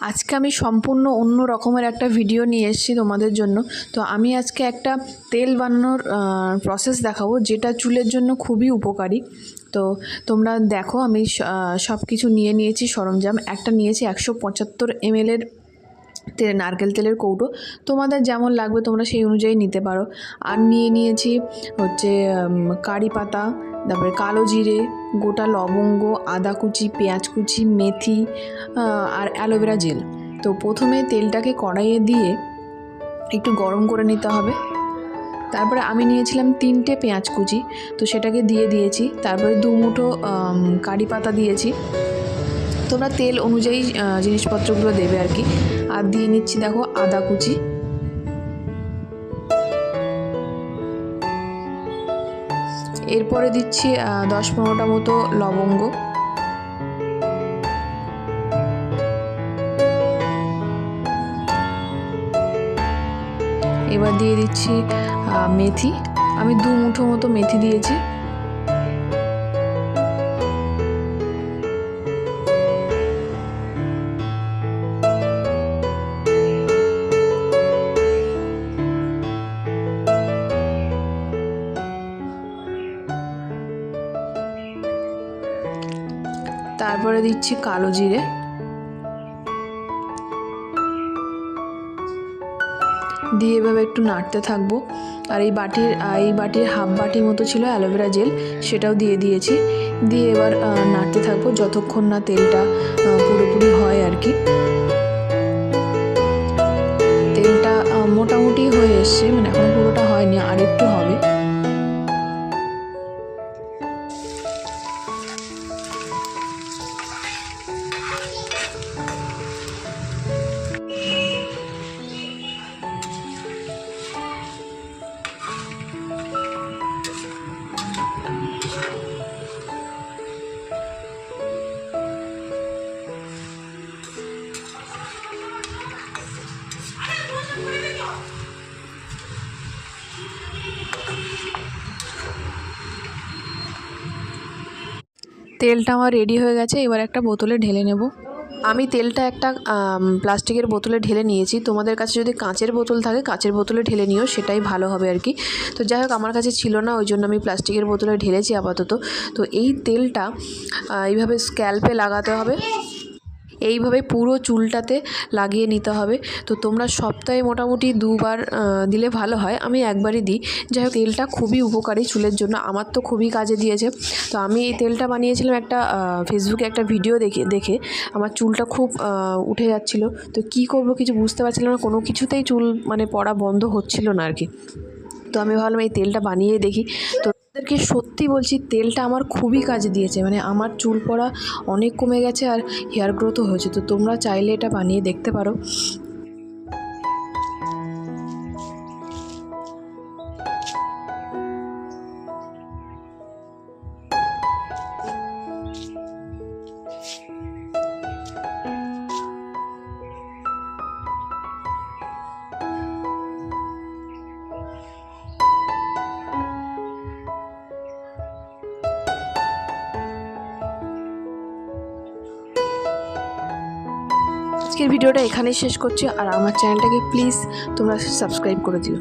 আজকে আমি সম্পূর্ণ অন্য রকমের একটা ভিডিও নিয়ে এসেছি তোমাদের জন্য। তো আমি আজকে একটা তেল বানানোর প্রসেস দেখাবো, যেটা চুলের জন্য খুবই উপকারী। তো তোমরা দেখো, আমি সব কিছু নিয়ে নিয়েছি সরঞ্জাম। একটা নিয়েছি 175 ml তেল, নারকেল তেলের কৌটো। তোমাদের যেমন লাগবে তোমরা সেই অনুযায়ী নিতে পারো। আর নিয়েছি হচ্ছে কারি পাতা, তারপরে কালো জিরে, গোটা লবঙ্গ, আদা কুচি, পেঁয়াজ কুচি, মেথি আর অ্যালোভেরা জেল। তো প্রথমে তেলটাকে কড়াইয়ে দিয়ে একটু গরম করে নিতে হবে। তারপরে আমি নিয়েছিলাম 3টে পেঁয়াজ কুচি, তো সেটাকে দিয়েছি। তারপরে 2 মুঠো কারি পাতা দিয়েছি। তোমরা তেল অনুযায়ী জিনিসপত্রগুলো দেবে আর কি। আর দিয়ে নিচ্ছি দেখো আদা কুচি। এরপরে দিচ্ছি 10-15টা মতো লবঙ্গ। এবার দিয়ে দিচ্ছি মেথি। আমি 2 মুঠো মতো মেথি দিয়েছি। তারপরে দিচ্ছি কালো জিরে। দিয়ে এভাবে একটু নাড়তে থাকবো। আর এই বাটির হাফ বাটির মতো ছিল অ্যালোভেরা জেল, সেটাও দিয়েছি। দিয়ে এবার নাড়তে থাকবো যতক্ষণ না তেলটা পুরোপুরি হয় আর কি। তেলটা মোটামুটি হয়ে এসছে, মানে এখন পুরোটা হয়নি, আর একটু হবে। তেলটা আমার রেডি হয়ে গেছে। এবার একটা বোতলে ঢেলে নেব। আমি তেলটা একটা প্লাস্টিকের বোতলে ঢেলে নিয়েছি। তোমাদের কাছে যদি কাঁচের বোতল থাকে, কাঁচের বোতলে ঢেলে নিও, সেটাই ভালো হবে আর কি। তো যাই হোক, আমার কাছে ছিল না, ওই জন্য আমি প্লাস্টিকের বোতলে ঢেলেছি আপাতত। তো এই তেলটা এইভাবে স্ক্যাল্পে লাগাতে হবে, এইভাবে পুরো চুলটাতে লাগিয়ে নিতে হবে। তো তোমরা সপ্তাহে মোটামুটি 2 বার দিলে ভালো হয়। আমি একবারই দিই। যাই হোক, তেলটা খুবই উপকারী চুলের জন্য, আমার তো খুবই কাজে দিয়েছে। তো আমি এই তেলটা বানিয়েছিলাম একটা ফেসবুকে একটা ভিডিও দেখে আমার চুলটা খুব উঠে যাচ্ছিল। তো কি করব কিছু বুঝতে পারছিলাম না, কোনো কিছুতেই চুল মানে পড়া বন্ধ হচ্ছিল না আর কি। তো আমি ভাবলাম এই তেলটা বানিয়ে দেখি। তো তাদেরকে সত্যি বলছি, তেলটা আমার খুবই কাজে দিয়েছে। মানে আমার চুল পড়া অনেক কমে গেছে, আর হেয়ার গ্রোথও হয়েছে। তো তোমরা চাইলে এটা বানিয়ে দেখতে পারো। আজকের ভিডিওটা এখানেই শেষ করছি। আর আমার চ্যানেলটাকে প্লিজ তোমরা সাবস্ক্রাইব করে দিও।